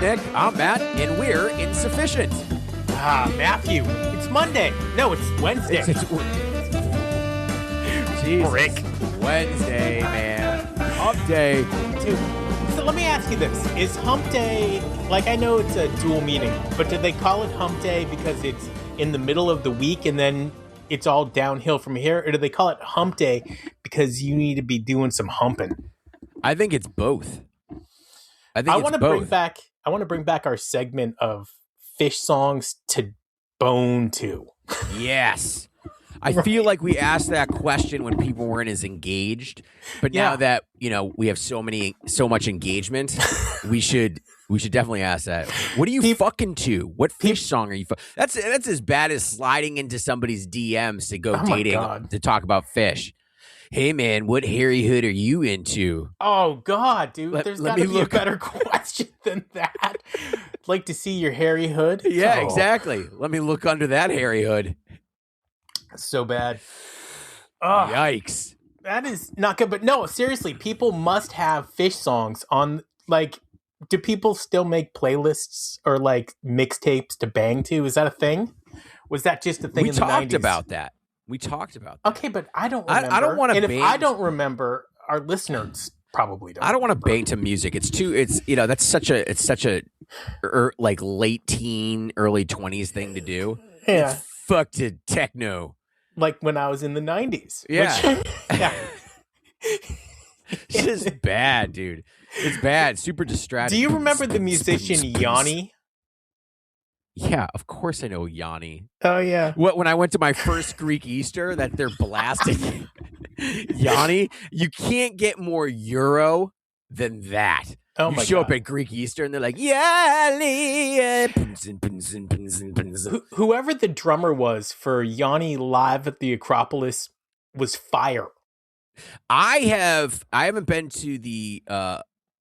Nick. I'm Matt, and we're insufficient. Matthew, it's Monday. No, it's Wednesday. Jesus. Brick. Wednesday, man. Hump day. Dude, so let me ask you this. Is hump day, like I know it's a dual meaning, but did they call it hump day because it's in the middle of the week and then it's all downhill from here? Or do they call it hump day because you need to be doing some humping? I think it's both. I want to bring back our segment of fish songs to bone to. Yes. I feel like we asked that question when people weren't as engaged, but now that, we have so much engagement, we should definitely ask that. What are you fucking to? What fish song are you That's as bad as sliding into somebody's DMs to go dating to talk about fish. Hey man, what hairy hood are you into? Oh God, dude, there's got to be a better question than that. I'd like to see your hairy hood. Yeah, exactly. Let me look under that hairy hood. So bad. Oh, yikes. That is not good. But no, seriously, people must have fish songs on, like, do people still make playlists or like mixtapes to bang to? Is that a thing? Was that just a thing in the 90s? We talked about that. Okay, but I don't remember. I don't want to bang. If I don't remember, our listeners probably don't. I don't want to bang to music. That's such a like late teen, early 20s thing to do. Yeah. It's fuck to techno. Like when I was in the 90s. Yeah. Yeah. It's just bad, dude. It's bad. Super distracting. Do you remember the musician Yanni? Yeah, of course I know Yanni. Oh, yeah. When I went to my first Greek Easter that they're blasting Yanni, you can't get more Euro than that. Oh, my You show God. up at Greek Easter and they're like, Yanni. Whoever the drummer was for Yanni live at the Acropolis was fire. I haven't been to the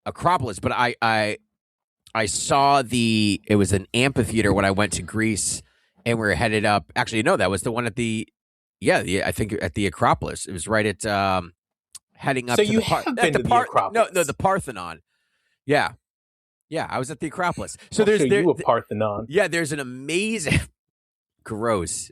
Acropolis, but I saw it was an amphitheater when I went to Greece and we were headed up. Actually, no, that was the one at I think at the Acropolis. It was right at heading up So to you the have been to the Acropolis? No, the Parthenon. Yeah. Yeah, I was at the Acropolis. So I'll show you a Parthenon. Yeah, there's an amazing gross.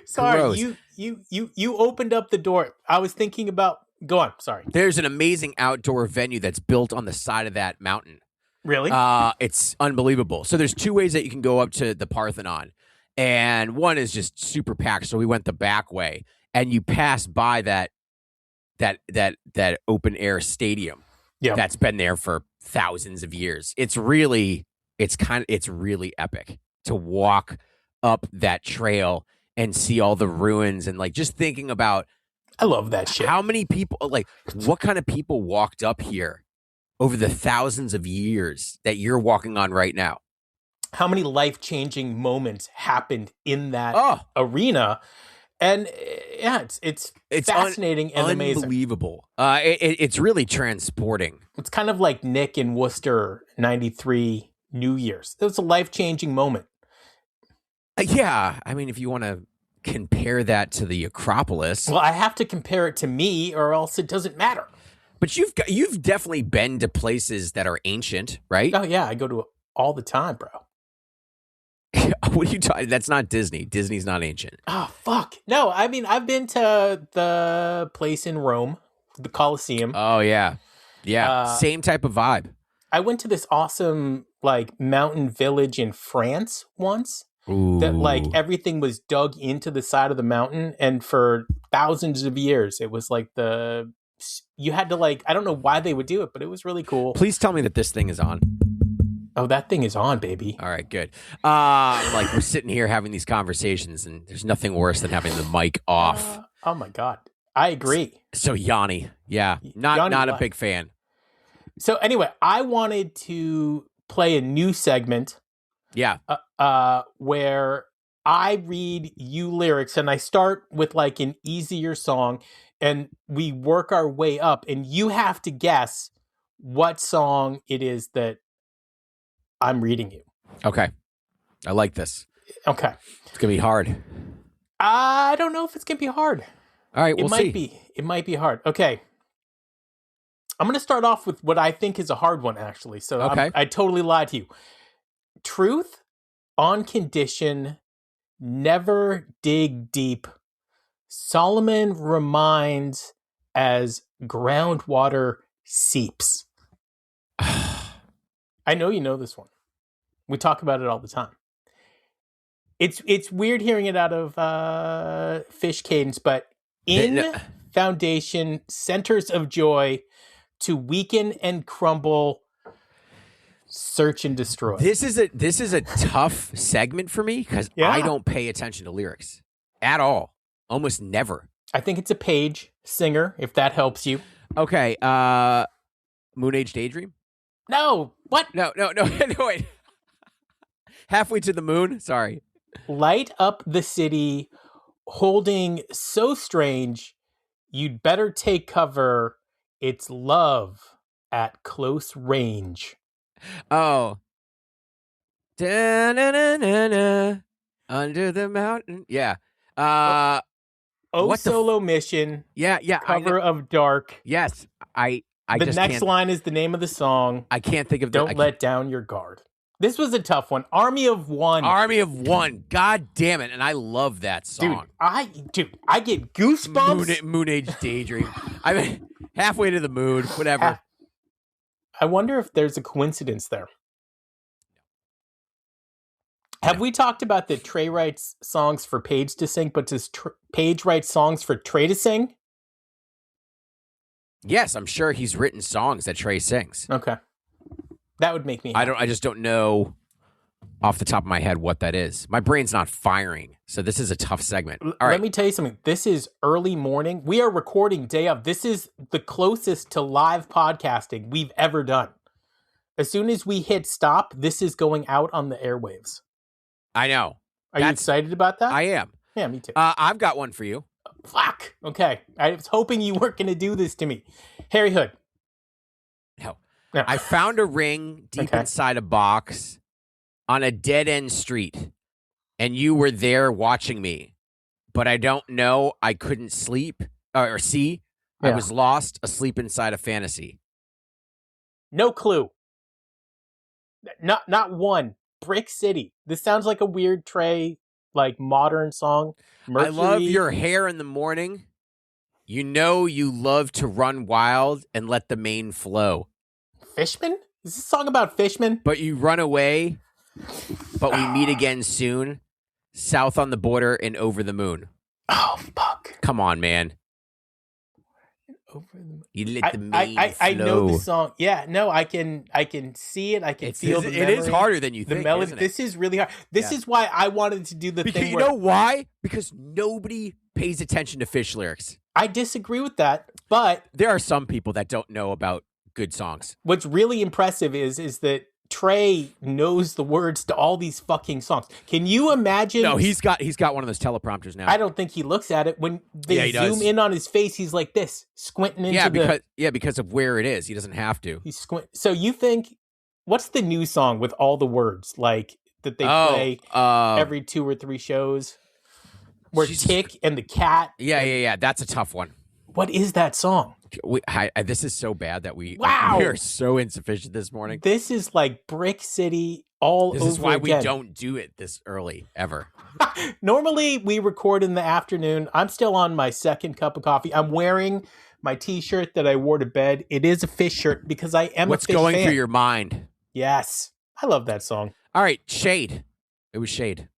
Sorry, Gross. you opened up the door. I was thinking about go on, sorry. There's an amazing outdoor venue that's built on the side of that mountain. Really? It's unbelievable. So there's two ways that you can go up to the Parthenon. And one is just super packed. So we went the back way and you pass by that open air stadium. Yeah. That's been there for thousands of years. It's really epic to walk up that trail and see all the ruins and like just thinking about I love that shit. how many people, like what kind of people walked up here over the thousands of years that you're walking on right now? How many life-changing moments happened in that arena? And yeah, it's fascinating and amazing. Unbelievable. It's really transporting. It's kind of like Nick in Worcester, 93 New Year's. It was a life-changing moment. Yeah. I mean, if you want to compare that to the Acropolis. Well, I have to compare it to me or else it doesn't matter. But you've definitely been to places that are ancient, right? Oh, yeah. I go to it all the time, bro. What are you talking? That's not Disney. Disney's not ancient. Oh, fuck. No, I mean, I've been to the place in Rome, the Colosseum. Oh, yeah. Yeah. Same type of vibe. I went to this awesome, like, mountain village in France once. Ooh. That, like, everything was dug into the side of the mountain. And for thousands of years, it was like you had to, like, I don't know why they would do it, but it was really cool. Please tell me that this thing is on. Oh, that thing is on, baby. All right, good. Like we're sitting here having these conversations, and there's nothing worse than having the mic off. Oh my God, I agree. So Yanni, yeah, not a big fan. So anyway, I wanted to play a new segment. Yeah. Where I read you lyrics, and I start with like an easier song, and we work our way up, and you have to guess what song it is that I'm reading you. Okay. I like this. Okay. It's going to be hard. I don't know if it's going to be hard. All right, we'll see. It might be hard. Okay. I'm going to start off with what I think is a hard one, actually. So Okay. I totally lied to you. Truth, on condition, never dig deep. Solomon reminds as groundwater seeps. I know you know this one. We talk about it all the time. It's weird hearing it out of Fish Cadence, but in foundation, centers of joy, to weaken and crumble, search and destroy. This is a tough segment for me because I don't pay attention to lyrics at all. Almost never. I think it's a Page singer, if that helps you. Okay. Moon Age Daydream? No. What? No, wait. Halfway to the moon? Sorry. Light up the city, holding so strange, you'd better take cover. It's love at close range. Oh. Da-na-na-na-na, under the mountain. Yeah. Solo Mission. Yeah. Cover of Dark. Yes. I the just next can't, line is the name of the song. I can't think of Don't let down your guard. This was a tough one. Army of One. Army of One. God damn it. And I love that song. Dude, I get goosebumps. Moon Age Daydream. I mean, halfway to the moon, whatever. I wonder if there's a coincidence there. Have we talked about that Trey writes songs for Page to sing, but does Page write songs for Trey to sing? Yes, I'm sure he's written songs that Trey sings. Okay. That would make me happy. I just don't know off the top of my head what that is. My brain's not firing, so this is a tough segment. All right. Let me tell you something. This is early morning. We are recording day of. This is the closest to live podcasting we've ever done. As soon as we hit stop, this is going out on the airwaves. I know. Are you excited about that? I am. Yeah, me too. I've got one for you. Fuck. Okay. I was hoping you weren't going to do this to me. Harry Hood. No. I found a ring deep inside a box on a dead-end street, and you were there watching me. But I don't know. I couldn't sleep or see. Yeah. I was lost, asleep inside a fantasy. No clue. Not one. Brick City. This sounds like a weird Trey, like modern song. Mercury. I love your hair in the morning. You know you love to run wild and let the mane flow. Fishman? Is this a song about Fishman? But you run away, but we meet again soon. South on the border and over the moon. Oh, fuck. Come on, man. Over the moon. You let the mane flow. I know the song. Yeah, no, I can see it. I can feel the memory. It is harder than you think, melody. Isn't it? This is really hard. This is why I wanted to do the thing where... You know why? Because nobody pays attention to Fish lyrics. I disagree with that, but... There are some people that don't know about good songs. What's really impressive is that Trey knows the words to all these fucking songs. Can you imagine? No, he's got one of those teleprompters now. I don't think he looks at it. When they zoom in on his face, he's like this, squinting into because of where it is. He doesn't have to. He's So you think, what's the new song with all the words like that they play every 2 or 3 shows? Where Tick and the cat. Yeah. That's a tough one. What is that song? This is so bad that we are so insufficient this morning. This is like Brick City all over again. This is why we don't do it this early, ever. Normally, we record in the afternoon. I'm still on my second cup of coffee. I'm wearing my T-shirt that I wore to bed. It is a Fish shirt because I am a Fish fan. What's going through your mind? Yes. I love that song. All right, Shade. It was Shade.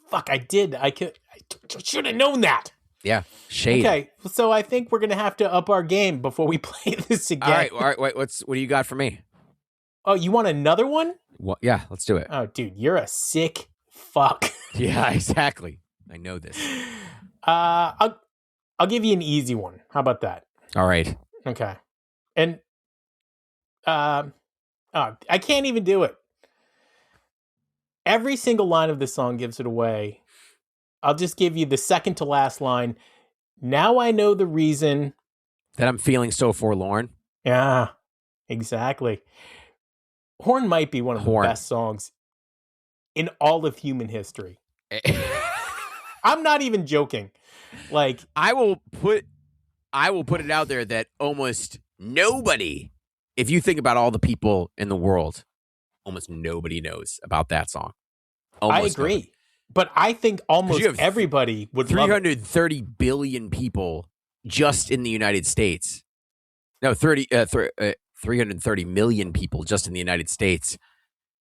Fuck, I did. I should have known that. Yeah, Shade. Okay, so I think we're gonna have to up our game before we play this again. All right. Wait, what do you got for me? Oh, you want another one? Well, yeah, let's do it. Oh, dude, you're a sick fuck. Yeah, exactly. I know this. I'll give you an easy one. How about that? All right. Okay. And I can't even do it. Every single line of this song gives it away. I'll just give you the second to last line. Now I know the reason that I'm feeling so forlorn. Yeah, exactly. Horn might be one of the best songs in all of human history. I'm not even joking. Like, I will put it out there that almost Nobody, if you think about all the people in the world, almost nobody knows about that song. Almost I agree. Nobody. But I think almost everybody would love it. 330 billion people just in the United States. No, 330 million people just in the United States.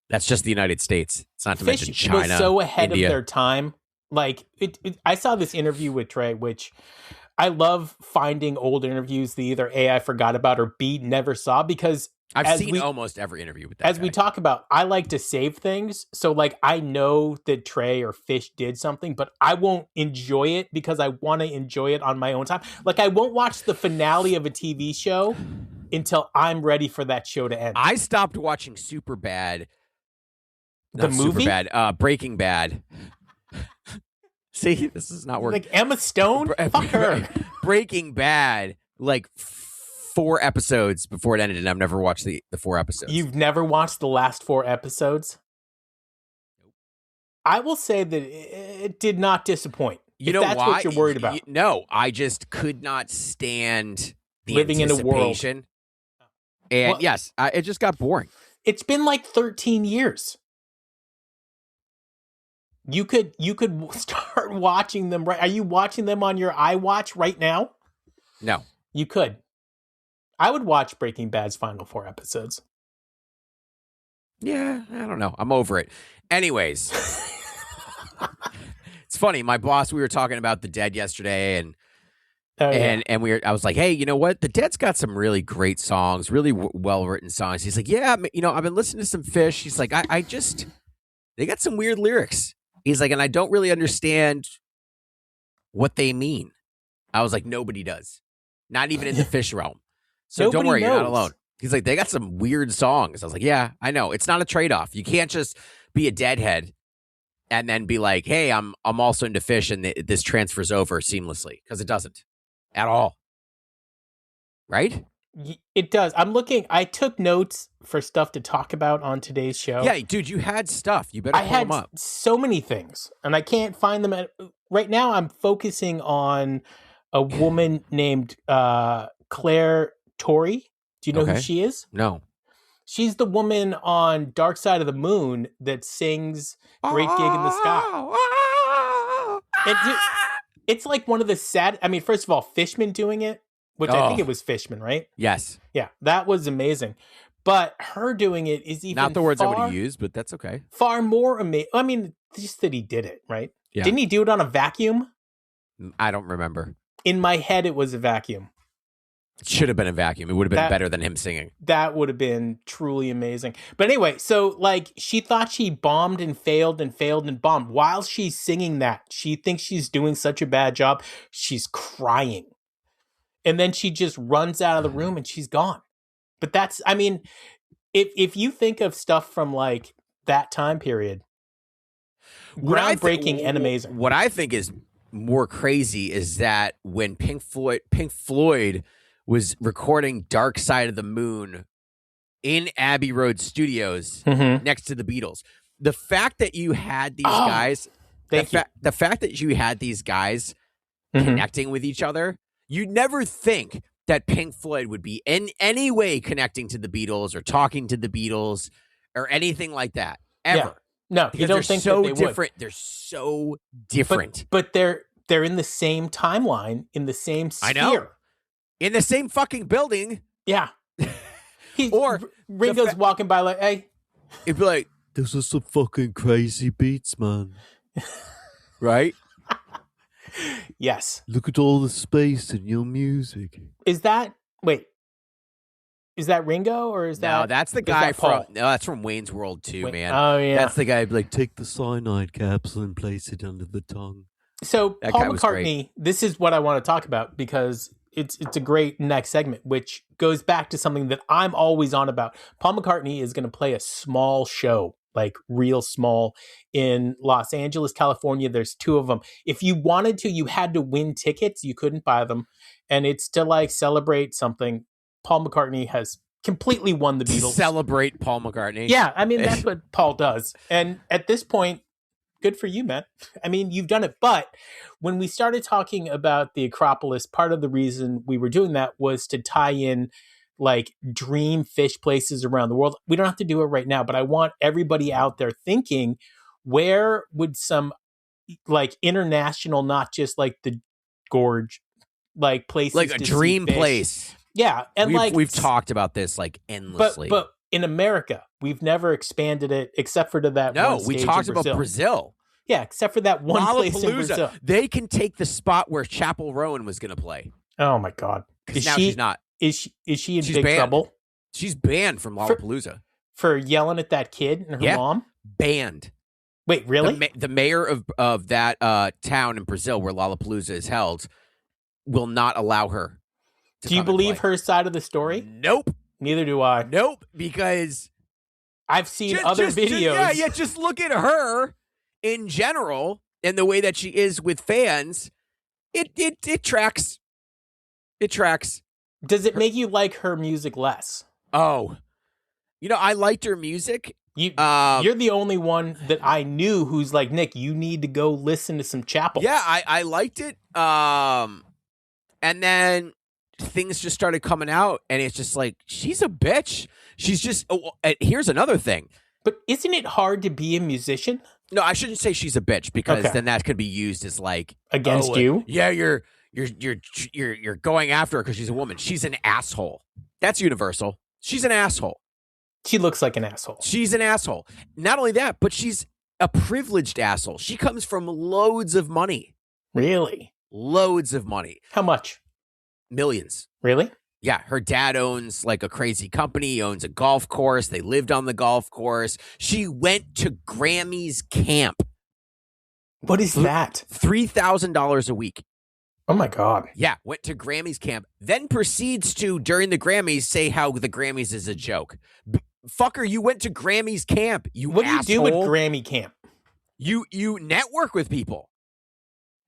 That's just the United States. It's not to Fish mention China, was so ahead India. of their time. Like, I saw this interview with Trey, which I love finding old interviews that either A, I forgot about, or B, never saw, because I've seen almost every interview with that As guy. we talk about, I like to save things. So, like, I know that Trey or Fish did something, but I won't enjoy it because I want to enjoy it on my own time. Like, I won't watch the finale of a TV show until I'm ready for that show to end. I stopped watching Superbad. The movie? Superbad, Breaking Bad. See, this is not working. Like Emma Stone? Fuck her. Breaking Bad, like 4 episodes before it ended, and I've never watched the 4 episodes. You've never watched the last 4 episodes? I will say that it did not disappoint. You know that's why? What you're worried about. No, I just could not stand the living in a world. anticipation. And Well, yes, it just got boring. It's been like 13 years. You could start watching them right. Are you watching them on your iWatch right now? No. You could. I would watch Breaking Bad's final 4 episodes. Yeah, I don't know. I'm over it. Anyways, it's funny. My boss, we were talking about The Dead yesterday, and I was like, hey, you know what? The Dead's got some really great songs, really well written songs. He's like, yeah, I've been listening to some Fish. He's like, they got some weird lyrics. He's like, and I don't really understand what they mean. I was like, nobody does. Not even in the Fish realm. So don't worry, you're not alone. He's like, they got some weird songs. I was like, yeah, I know. It's not a trade-off. You can't just be a deadhead and then be like, hey, I'm also into Fish, and this transfers over seamlessly, because it doesn't at all. Right? It does. I took notes for stuff to talk about on today's show. Yeah, dude, you had stuff. You better pull them up. I had so many things, and I can't find them. Right now, I'm focusing on a woman named Claire Torrey. Do you know who she is? No. She's the woman on Dark Side of the Moon that sings Great Gig in the Sky. It's like one of the sad... I mean, first of all, Fishman doing it, which I think it was Fishman, right? Yes. Yeah, that was amazing. But her doing it is even not the words I would have used, but that's okay. Far more amazing. I mean, just that he did it, right? Yeah. Didn't he do it on a vacuum? I don't remember. In my head, it was a vacuum. It should have been a vacuum. It would have been better than him singing. That would have been truly amazing. But anyway, so like she thought she bombed and failed and failed and bombed. While she's singing that, she thinks she's doing such a bad job. She's crying. And then she just runs out of the room and she's gone. But that's, I mean, if you think of stuff from like that time period, groundbreaking and amazing. What I think is more crazy is that when Pink Floyd was recording Dark Side of the Moon in Abbey Road Studios next to the Beatles, the fact that you had these guys, the fact that you had these guys connecting with each other, you'd never think that Pink Floyd would be in any way connecting to the Beatles or talking to the Beatles or anything like that ever. Yeah. No, because you don't think so that they different. would. They're so different. But they're in the same timeline, in the same sphere. I know. In the same fucking building. Yeah. Or Ringo's walking by like, hey. It'd be like, those are some fucking crazy beats, man. Right? Yes. Look at all the space in your music. Is that Ringo or is that? No, that's the guy that's from Wayne's World too, man. Oh yeah. That's the guy like, take the cyanide capsule and place it under the tongue. So that Paul McCartney, this is what I want to talk about because it's a great next segment, which goes back to something that I'm always on about. Paul McCartney is going to play a small show, like real small, in Los Angeles, California. There's 2 of them. If you wanted to, you had to win tickets. You couldn't buy them. And it's to like celebrate something. Paul McCartney has completely won the Beatles. Celebrate Paul McCartney. Yeah, I mean, that's what Paul does. And at this point, good for you, man. I mean, you've done it. But when we started talking about the Acropolis, part of the reason we were doing that was to tie in like dream fish places around the world. We don't have to do it right now, but I want everybody out there thinking, where would some like international, not just like the gorge, like places, like a dream place. Yeah, and we've talked about this like endlessly. But in America, we've never expanded it except for to that. No, one we stage talked in about Brazil. Yeah, except for that one place in Brazil. They can take the spot where Chapel Rowan was going to play. Oh my God! She's not. Is she in she's big banned. trouble? She's banned from Lollapalooza for yelling at that kid and her mom. Banned. Wait, really? The mayor of that town in Brazil where Lollapalooza is held will not allow her. Do you believe her side of the story? Nope. Neither do I. Nope, because I've seen other videos. Just look at her in general and the way that she is with fans. It tracks. It tracks. Does it make you like her music less? Oh, I liked her music. You're the only one that I knew who's like, Nick, you need to go listen to some Chapel. Yeah, I liked it. And then things just started coming out, and it's just like, she's a bitch. She's just. Here's another thing. But isn't it hard to be a musician? No, I shouldn't say she's a bitch, because then that could be used as like against you. Yeah, you're going after her because she's a woman. She's an asshole. That's universal. She's an asshole. She looks like an asshole. She's an asshole. Not only that, but she's a privileged asshole. She comes from loads of money. Really? Loads of money. How much? Millions. Really? Yeah, her dad owns like a crazy company. He owns a golf course. They lived on the golf course. She went to Grammys camp. What is that? $3,000 a week. Oh my God. Yeah, went to Grammys camp, then proceeds to, during the Grammys, say how the Grammys is a joke. Fucker, you went to Grammys camp, What asshole. do you do at Grammy camp? You network with people.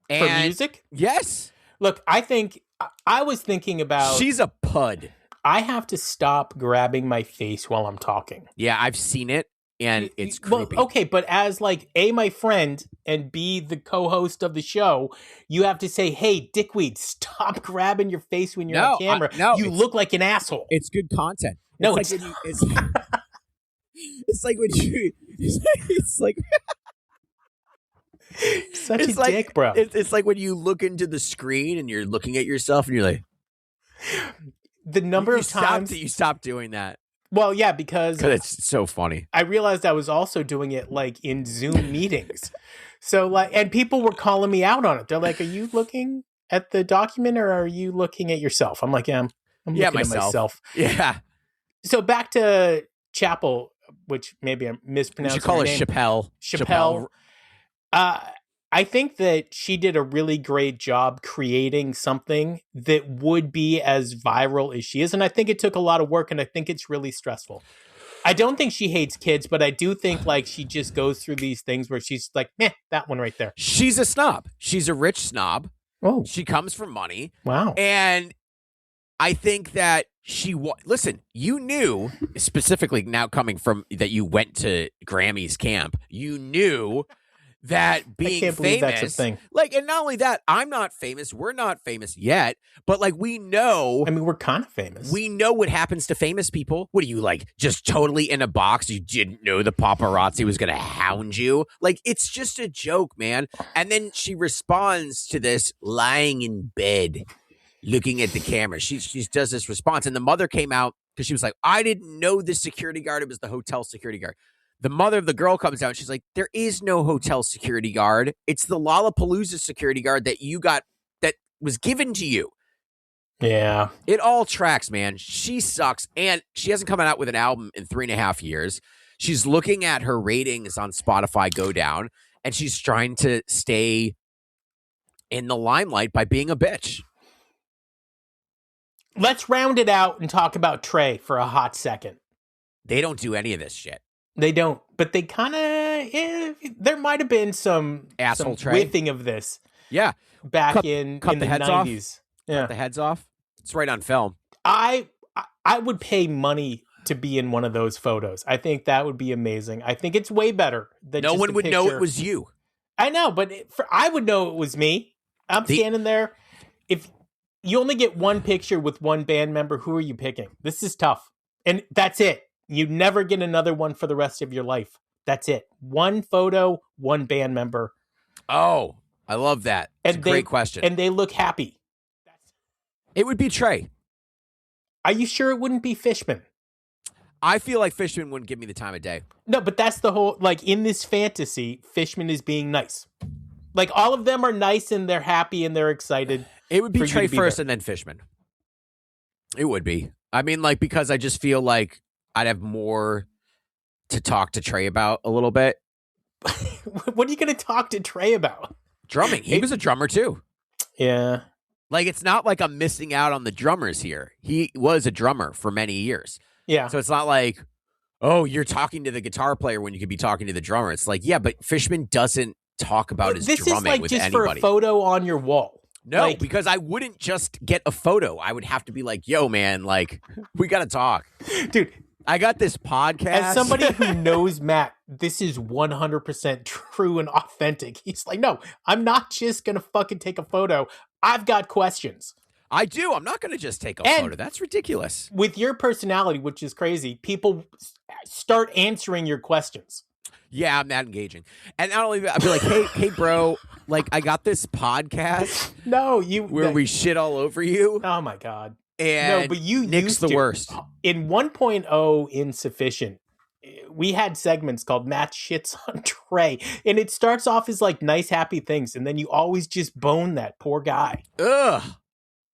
For music? Yes. Look, I was thinking about... She's a pud. I have to stop grabbing my face while I'm talking. Yeah, I've seen it, and it's creepy. Well, okay, but as like A, my friend, and B, the co-host of the show, you have to say, hey, dickweed, stop grabbing your face when you're on camera. You look like an asshole. It's good content. No, it's like when you... It's like... Such a dick, bro. It's like when you look into the screen and you're looking at yourself and you're like... The number of times... You stop doing that. Well, yeah, because it's so funny. I realized I was also doing it like in Zoom meetings. So like, and people were calling me out on it. They're like, are you looking at the document or are you looking at yourself? I'm like, I'm looking at myself. Yeah. So back to Chapel, which maybe I'm mispronouncing. You should call her Chappelle. Chappelle. I think that she did a really great job creating something that would be as viral as she is. And I think it took a lot of work, and I think it's really stressful. I don't think she hates kids, but I do think like she just goes through these things where she's like, meh, that one right there. She's a snob. She's a rich snob. Oh. She comes from money. Wow. And I think that listen, you knew, specifically now coming from that you went to Grammys camp, you knew that being I can't believe famous, that's a thing. Like, and not only that, I'm not famous. We're not famous yet, but like we know. I mean, we're kind of famous. We know what happens to famous people. What are you like? Just totally in a box? You didn't know the paparazzi was going to hound you? Like, it's just a joke, man. And then she responds to this lying in bed, looking at the camera. She does this response, and the mother came out because she was like, "I didn't know the security guard. It was the hotel security guard." The mother of the girl comes out and she's like, there is no hotel security guard. It's the Lollapalooza security guard that you got, that was given to you. Yeah. It all tracks, man. She sucks. And she hasn't come out with an album in 3.5 years. She's looking at her ratings on Spotify go down, and she's trying to stay in the limelight by being a bitch. Let's round it out and talk about Trey for a hot second. They don't do any of this shit. They don't, but they kind of, there might have been some asshole whiffing of this. Yeah. Back in the heads 90s. Off. Yeah. Cut the heads off. It's right on film. I would pay money to be in one of those photos. I think that would be amazing. I think it's way better than no one would know it was you. I know, but I would know it was me. I'm standing there. If You only get one picture with one band member. Who are you picking? This is tough. And that's it. You never get another one for the rest of your life. That's it. One photo, one band member. Oh, I love that. It's a great question. And they look happy. It would be Trey. Are you sure it wouldn't be Fishman? I feel like Fishman wouldn't give me the time of day. No, but that's the whole, like, in this fantasy, Fishman is being nice. Like, all of them are nice and they're happy and they're excited. It would be Trey first and then Fishman. It would be. I mean, like, because I just feel like I'd have more to talk to Trey about a little bit. What are you going to talk to Trey about? Drumming. He was a drummer too. Yeah. Like, it's not like I'm missing out on the drummers here. He was a drummer for many years. Yeah. So it's not like, oh, you're talking to the guitar player when you could be talking to the drummer. It's like, yeah, but Fishman doesn't talk about his drumming with anybody. This is like just for a photo on your wall. No, like, because I wouldn't just get a photo. I would have to be like, yo, man, like, we got to talk. Dude, I got this podcast. As somebody who knows Matt, this is 100% true and authentic. He's like, no, I'm not just going to fucking take a photo. I've got questions. I do. I'm not going to just take a photo. That's ridiculous. With your personality, which is crazy, people start answering your questions. Yeah, I'm that engaging. And not only that, I'd be like, hey, bro, like, I got this podcast. Where we shit all over you. Oh, my God. And no, but Nick's the worst. In 1.0 Insufficient, we had segments called Matt Shits on Trey. And it starts off as like nice, happy things. And then you always just bone that poor guy. Ugh.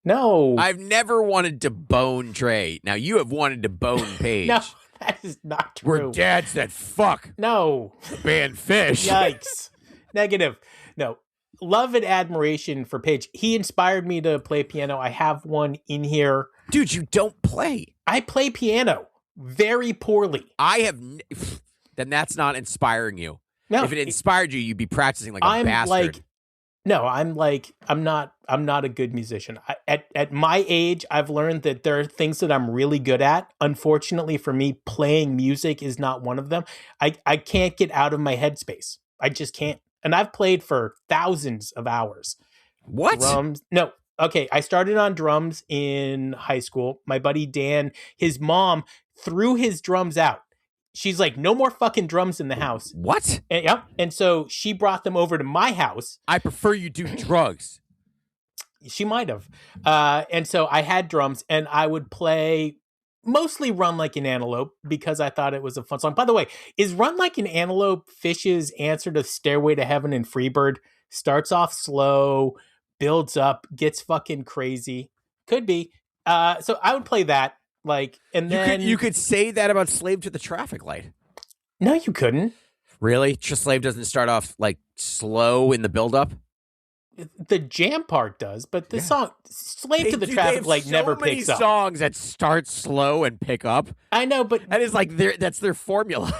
No. I've never wanted to bone Trey. Now, you have wanted to bone Paige. No, that is not true. Where Dad said, fuck. No. The band Fish. Yikes. Negative. No. Love and admiration for Paige. He inspired me to play piano. I have one in here. Dude, you don't play. I play piano very poorly. Then that's not inspiring you. No. If it inspired you, you'd be practicing like a bastard. I'm not a good musician. At my age, I've learned that there are things that I'm really good at. Unfortunately for me, playing music is not one of them. I can't get out of my headspace. I just can't. And I've played for thousands of hours. What? Drums? No. Okay, I started on drums in high school. My buddy Dan, his mom threw his drums out. She's like, no more fucking drums in the house. What? And so she brought them over to my house. I prefer you do drugs. She might have. And so I had drums and I would play mostly Run Like an Antelope because I thought it was a fun song. By the way, is Run Like an Antelope Fish's answer to Stairway to Heaven and Freebird? Starts off slow, builds up, gets fucking crazy. Could be. So I would play that. Like, and then you could say that about Slave to the Traffic Light. No, you couldn't. Really? Just Slave doesn't start off like slow in the buildup? The jam part does, but the song Slave to the Traffic Light never picks up. Songs that start slow and pick up. I know, but that is like that's their formula.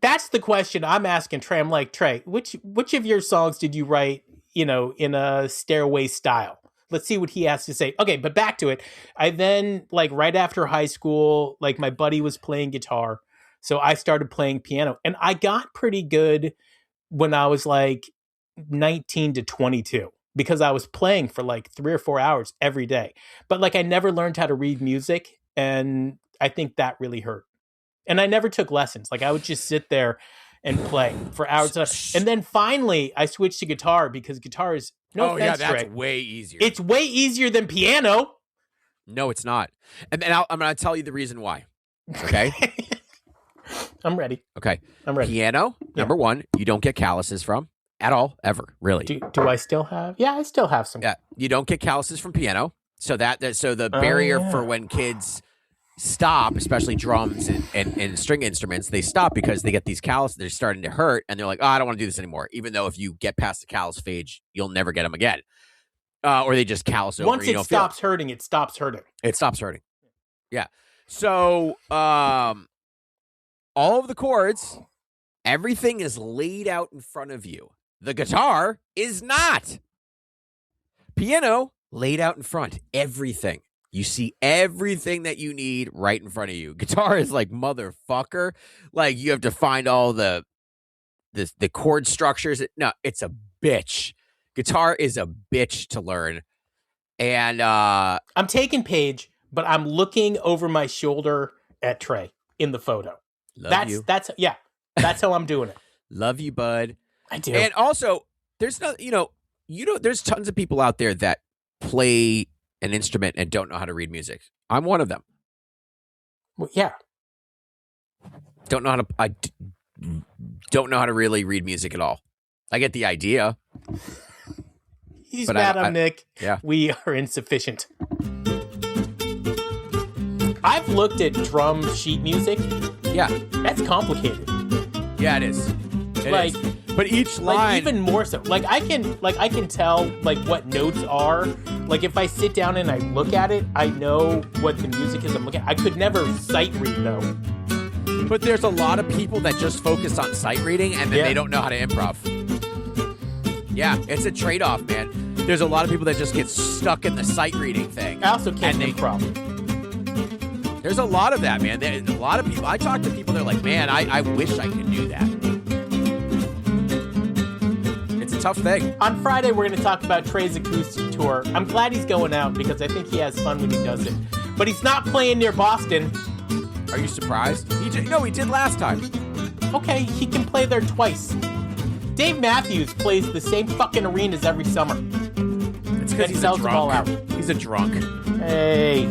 That's the question I'm asking Trey. I'm like, Trey, which of your songs did you write, in a stairway style? Let's see what he has to say. Okay, but back to it. I then, like, right after high school, like, my buddy was playing guitar, so I started playing piano, and I got pretty good when I was like 19 to 22 because I was playing for like 3 or 4 hours every day. But like, I never learned how to read music, and I think that really hurt. And I never took lessons. Like, I would just sit there and play for hours. And then finally I switched to guitar because guitar is that's way easier. It's way easier than piano. No, it's not. And I'm going to tell you the reason why. Okay. I'm ready. Okay. I'm ready. Piano, number one, you don't get calluses from at all, ever, really. Do I still have? Yeah, I still have some. Yeah, you don't get calluses from piano. So the barrier for when kids stop, especially drums and string instruments, they stop because they get these calluses. They're starting to hurt, and they're like, "Oh, I don't want to do this anymore." Even though if you get past the callus phase, you'll never get them again, or they just callus over. Once it stops hurting, it stops hurting. It stops hurting. Yeah. So all of the chords, everything is laid out in front of you. The guitar is not. Piano laid out in front. Everything. You see everything that you need right in front of you. Guitar is like, motherfucker. Like, you have to find all the chord structures. No, it's a bitch. Guitar is a bitch to learn. And I'm taking Paige, but I'm looking over my shoulder at Trey in the photo. That's how I'm doing it. Love you, bud. I do. And also, there's no, there's tons of people out there that play an instrument and don't know how to read music. I'm one of them. Well, yeah. I don't know how to really read music at all. I get the idea. He's mad on Nick. Yeah. We are insufficient. I've looked at drum sheet music. Yeah. That's complicated. Yeah, it is. It is. But each line, like even more so. I can tell what notes are. Like if I sit down and I look at it, I know what the music is I'm looking at. I could never sight read though. But there's a lot of people that just focus on sight reading and then they don't know how to improv. Yeah, it's a trade-off, man. There's a lot of people that just get stuck in the sight reading thing. I also can't improv. There's a lot of that, man. There's a lot of people. I talk to people, they're like, man, I wish I could do that. It's a tough thing. On Friday, we're going to talk about Trey's acoustic tour. I'm glad he's going out because I think he has fun when he does it. But he's not playing near Boston. Are you surprised? He did last time. Okay, he can play there twice. Dave Matthews plays the same fucking arenas every summer. It's because he sells them all out. He's a drunk. Hey.